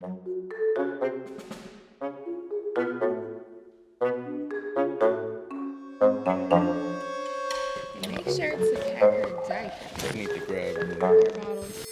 Make sure to pack her diaper. I need to grab them. Water bottles.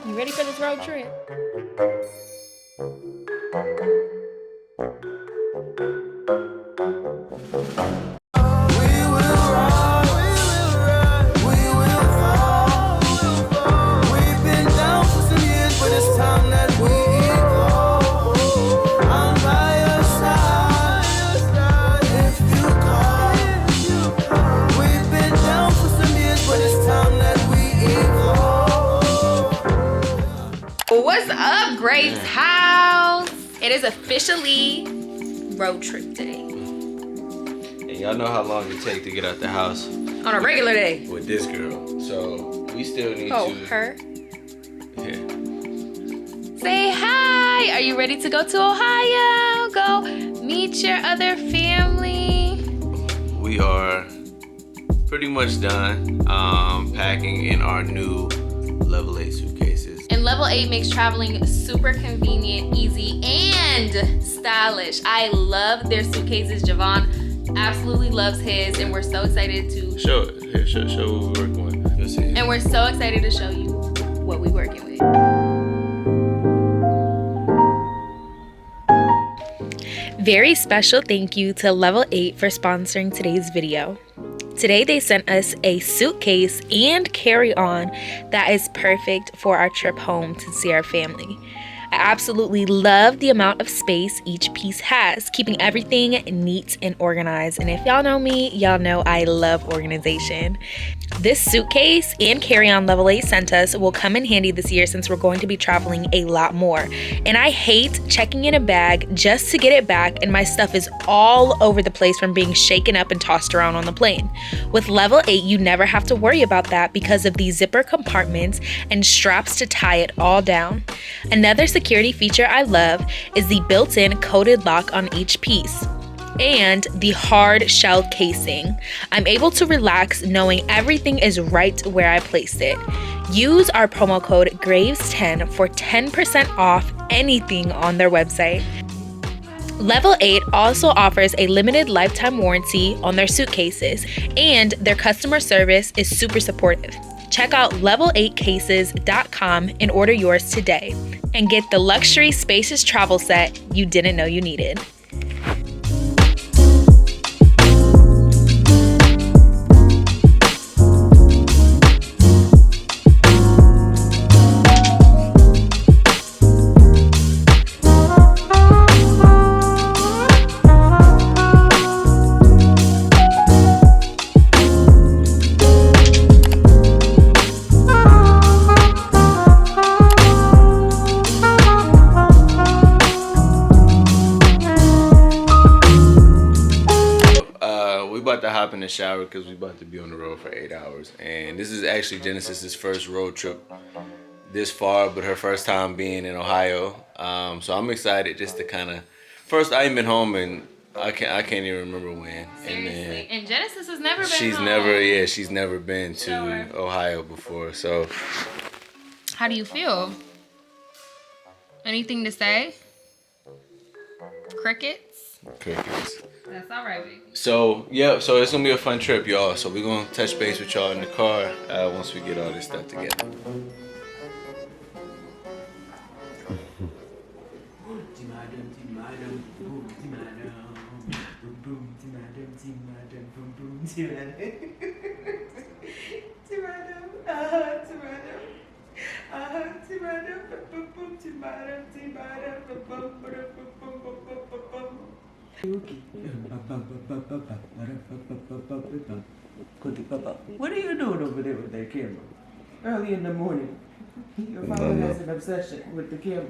You ready for this road trip? What's up, Grape's house? It is officially road trip day. And y'all know how long it takes to get out the house On a regular day. with this girl. So we still need Oh, to. her? Yeah. Say hi. Are you ready to go to Ohio? Go meet your other family. We are pretty much done packing in our new level 8 suitcases. And level 8 makes traveling super convenient, easy, and stylish. I love their suitcases. Javon absolutely loves his, and we're so excited to Show it. Here, show what we're working with. You'll see. and we're so excited to show you what we're working with. Very special thank you to Level 8 for sponsoring today's video. Today they sent us a suitcase and carry-on that is perfect for our trip home to see our family. I absolutely love the amount of space each piece has, keeping everything neat and organized. And if y'all know me, y'all know I love organization. This suitcase and carry-on Level 8 sent us will come in handy this year since we're going to be traveling a lot more. And I hate checking in a bag just to get it back and my stuff is all over the place from being shaken up and tossed around on the plane. With Level 8, you never have to worry about that because of these zipper compartments and straps to tie it all down. Another security feature I love is the built-in coded lock on each piece and the hard shell casing. I'm able to relax knowing everything is right where I placed it. Use our promo code GRAVES10 for 10% off anything on their website. Level 8 also offers a limited lifetime warranty on their suitcases, and their customer service is super supportive. Check out level8cases.com and order yours today and get the luxury spacious travel set you didn't know you needed. To hop in the shower because we about to be on the road for 8 hours, and this is actually Genesis's first road trip this far, but her first time being in Ohio. So I'm excited just to kind of. First, I ain't been home and I can't even remember when. Seriously, and Genesis has never been she's home. she's never been to Ohio before. So How do you feel? Anything to say? Crickets? That's all right, baby. So yeah, so it's gonna be a fun trip, y'all. So we're gonna touch base with y'all in the car once we get all this stuff together. What are you doing over there with that camera? Early in the morning. Your father has an obsession with the camera.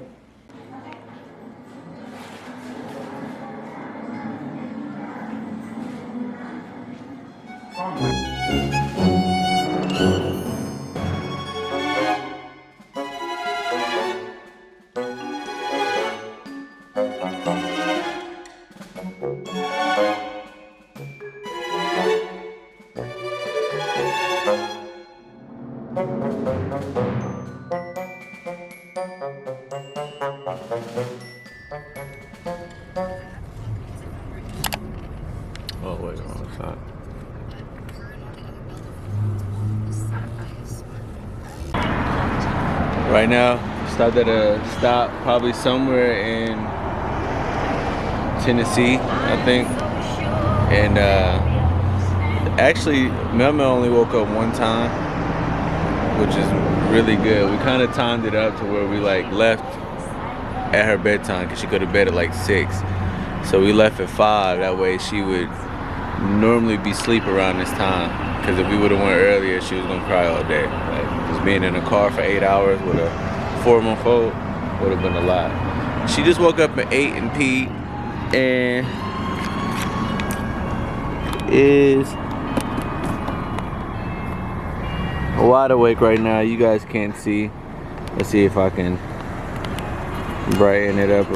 Oh wait, wrong side. Right now, stopped at a stop probably somewhere in Tennessee, I think. And actually, Melma only woke up one time, which is really good. We kind of timed it up to where we like left at her bedtime because she go to bed at like 6. So we left at 5. That way she would normally be asleep around this time. Because if we would have went earlier, she was gonna cry all day. Like just being in a car for 8 hours with a 4-month-old would have been a lot. She just woke up at 8 and peed, and is wide awake right now. You guys can't see. Let's see if I can brighten it up.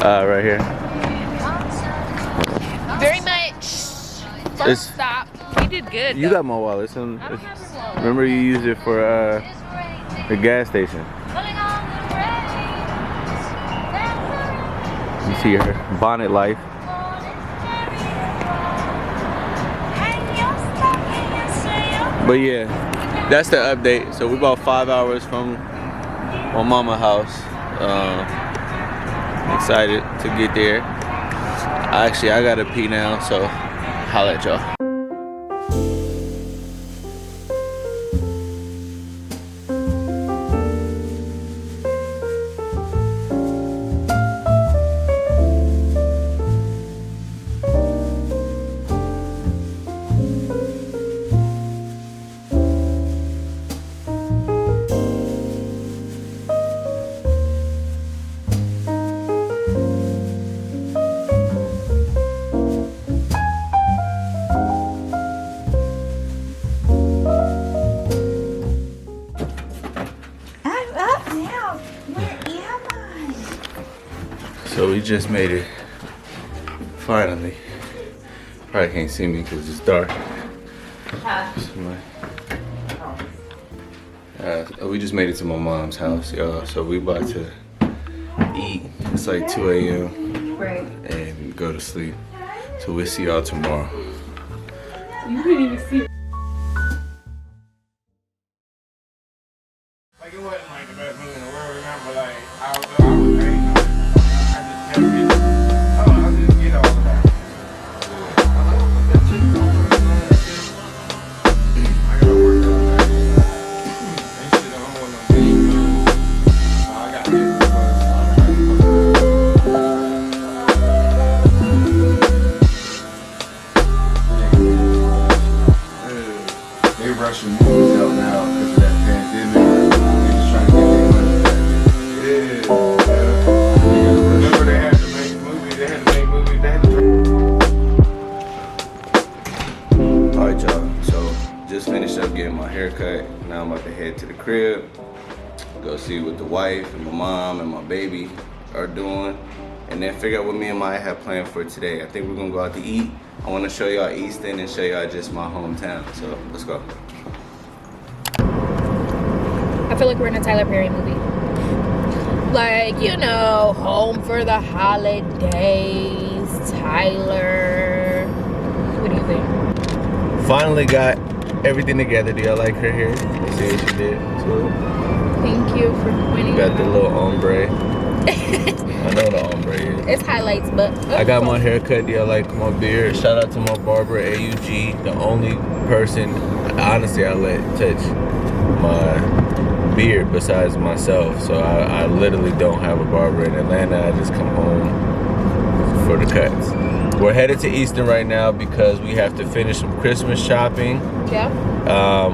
Right here. Very much. First stop. We did good. You got my wallet. Remember you used it for the gas station. You see her bonnet life. But yeah, that's the update. So we're about 5 hours from my mama's house. Excited to get there. Actually, I gotta pee now, so holla at y'all. So we just made it, finally. Probably can't see me because it's dark. We just made it to my mom's house, y'all. So we about to eat. It's like 2 a.m. and go to sleep. So we'll see y'all tomorrow. You couldn't even see. Like it wasn't like the best movie in the world, remember? Like I was crazy. I just get all that. I gotta work on that. Ain't shit, I don't want no game. I got this. They rushing movies out now because of that pandemic. They just trying to get their money back. Yeah. Remember they had to make movies, they had to Alright, y'all. So just finished up getting my hair cut. Now I'm about to head to the crib. Go see what the wife and my mom and my baby are doing. And then figure out what me and Maya have planned for today. I think we're gonna go out to eat. I wanna show y'all Easton and show y'all just my hometown. So let's go. I feel like we're in a Tyler Perry movie. Like, you know, home for the holidays, Tyler. What do you think? Finally got everything together. Do y'all like her hair? Let's see what she did. So, Thank you for pointing got it the out. little ombre. I know the ombre is. It's highlights, but I got my hair cut. Do y'all like my beard? Shout out to my barber, AUG. The only person, honestly, I let touch my beard besides myself. So I literally don't have a barber in Atlanta. I just come home for the cuts. We're headed to Easton right now because we have to finish some Christmas shopping. Yeah.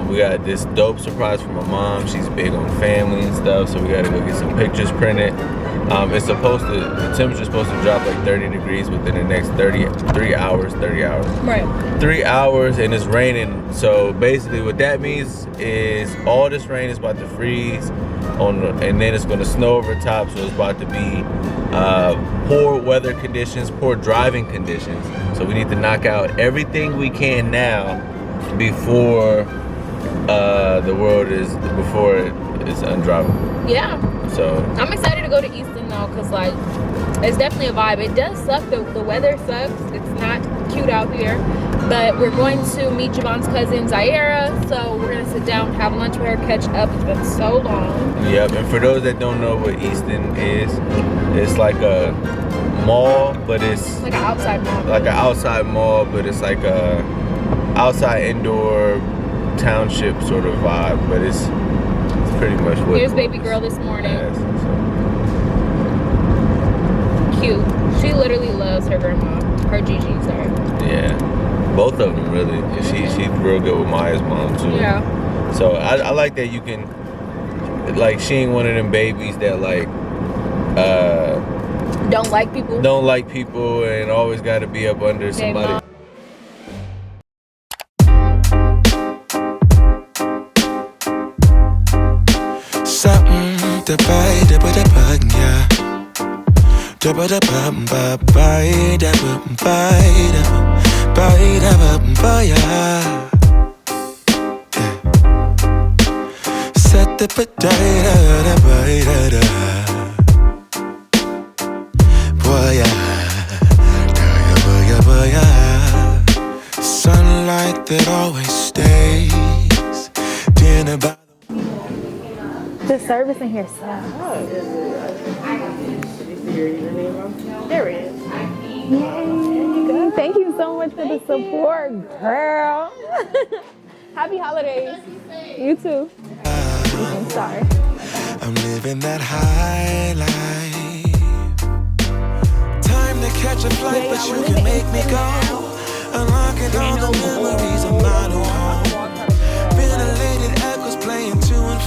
We got this dope surprise from my mom. She's big on family and stuff, so we gotta go get some pictures printed. It's supposed to, the temperature's supposed to drop like 30 degrees within the next 30 hours. Right. 3 hours, and it's raining. So basically what that means is all this rain is about to freeze and then it's gonna snow over top, so it's about to be poor weather conditions, poor driving conditions. So we need to knock out everything we can now before before it's undrivable. Yeah. So I'm excited to go to Easton though. know, because like it's definitely a vibe. It does suck. The weather sucks. It's not cute out here. But we're going to meet Javon's cousin Zaira, so we're gonna sit down, have lunch with her, catch up. It's been so long. Yep, and for those that don't know what Easton is, it's like a mall, but it's Like an outside mall. like an outside mall, but it's like a outside indoor township sort of vibe, but it's pretty much what. Here's baby girl this morning. Yes, Cute. She literally loves her grandma. Her Gigi, sorry. yeah, both of them really. And she's real good with Maya's mom too. Yeah. So I like that you can, like, she ain't one of them babies that like Don't like people. don't like people and always got to be up under somebody. Mom. Something to buy, da ba da ba, yeah. Da ba da ba ba buy, da ba buy, da ba, yeah. Set the ba da da ba da. Boy, yeah. Sunlight that always stays. Dinner by The service in here sucks. There it is. Yay. Thank you so much for the support, girl. Happy holidays. You too. I'm sorry. I'm living that high life. Time to catch a flight, but you can make me go. Unlocking all the memories of my new home. Ventilated echoes playing to and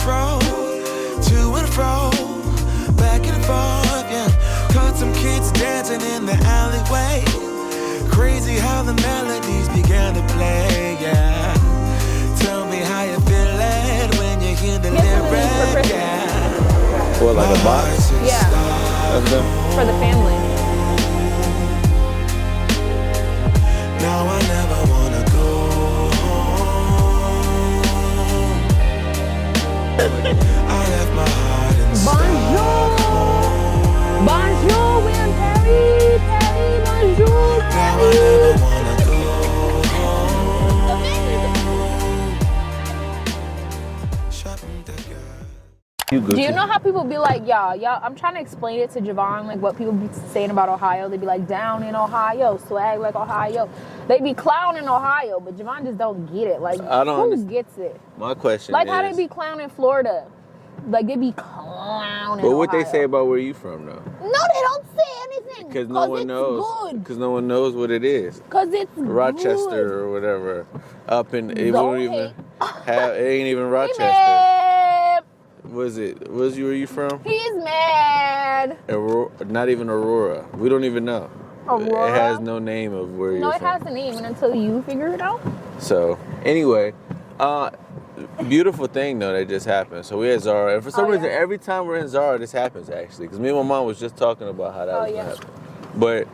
fro, back and forth, yeah. Caught some kids dancing in the alleyway. Crazy how the melodies began to play, yeah. Tell me how you feel it when you hear the lyric, yeah. What, like a box? Yeah, Of them? for the family. Now I never wanna go home. I left my heart inside. Bonjour, William Perry, bonjour. Now I never wanna go home. Shopping together. You good? Do you know how people be like, y'all, I'm trying to explain it to Javon, like what people be saying about Ohio. They be like, down in Ohio, swag like Ohio. They be clowning Ohio, but Javon just don't get it. Like, I don't who understand. gets it? My question Like is, how they be clowning Florida. Like they be clowning but what they Ohio. say about where you from though? No, they don't say anything. Because no one it's knows. good. Because no one knows what it is. Because it's Rochester good. or whatever. Up in it Go won't even ahead. have. It ain't even He Rochester. mad. Was it? Was you? Where you from? He's mad. Not even Aurora. We don't even know. Aurora? It has no name of where No, you're it from. hasn't even until you figure it out. So anyway, beautiful thing though that just happened. So we had Zara, and for some reason, every time we're in Zara, this happens actually. Because me and my mom was just talking about how that was gonna happen. But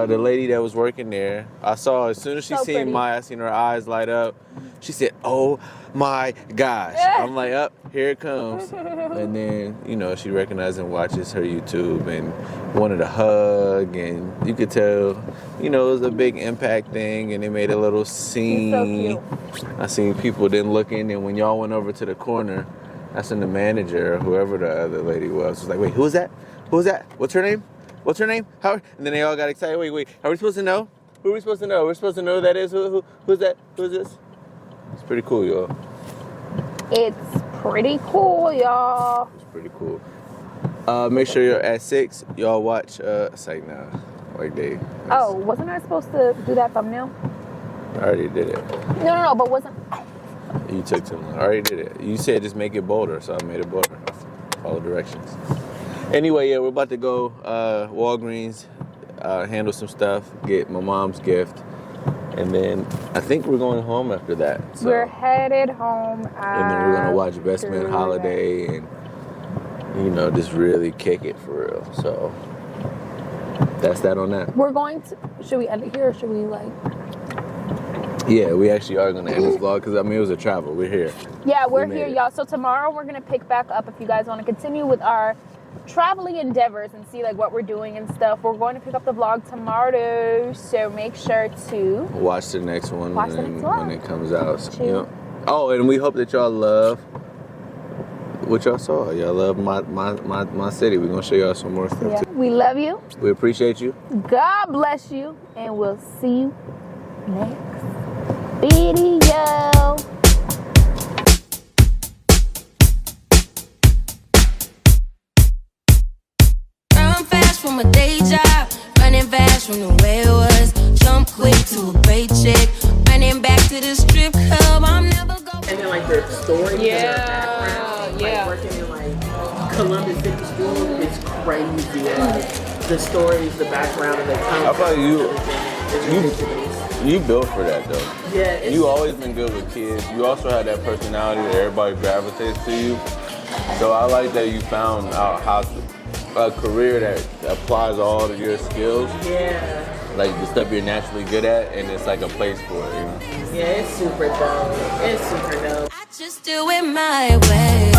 the lady that was working there, I saw as soon as she So seen pretty. Maya, I seen her eyes light up. She said, "Oh my gosh!" I'm like, "Up, here it comes." And then she recognized and watches her YouTube and wanted a hug, and you could tell, it was a big impact thing, and they made a little scene. He's so I seen people then looking, and when y'all went over to the corner, that's when the manager or whoever the other lady was like, "Wait, who's that? Who's that? What's her name? What's her name? How?" And then they all got excited. Wait, are we supposed to know? Who are we supposed to know? We're supposed to know who that is. Who's that? Who's this? It's pretty cool, y'all. It's pretty cool, y'all. It's pretty cool. Make sure you're at 6. Y'all watch. It's like nah, like they. Oh, wasn't I supposed to do that thumbnail? I already did it. No, but wasn't. You took too long. I already did it. You said just make it bolder, so I made it bolder. Follow directions. Anyway, yeah, we're about to go Walgreens, handle some stuff, get my mom's gift, and then I think we're going home after that. So. We're headed home. And then we're gonna watch Best Man Holiday and just really kick it for real. So that's that on that. We're going to. Should we end it here or should we like? Yeah, we actually are gonna end this vlog because it was a travel. We're here. Yeah, we're made here, it. y'all. So tomorrow we're gonna pick back up if you guys want to continue with our traveling endeavors and see like what we're doing and stuff. We're going to pick up the vlog tomorrow, so make sure to watch the next one when it comes out. So, you know. Oh, and we hope that y'all love what y'all saw. Y'all love my city. We're gonna show y'all some more stuff too. We love you. We appreciate you. God bless you, and we'll see you next video. Run fast from a day job, running fast from the way it was. Jump quick to a great chick, running back to the strip club. I'm never going. And then like the story, background, like working in like Columbus City School is crazy. The stories, the background of the content. I feel like you built for that though. Yeah, you always been good with kids. You also had that personality that everybody gravitates to you. So I like that you found out how to, a career that applies all of your skills. Yeah. Like the stuff you're naturally good at, and it's like a place for it, you know? Yeah, it's super dope. It's super dope. I just do it my way.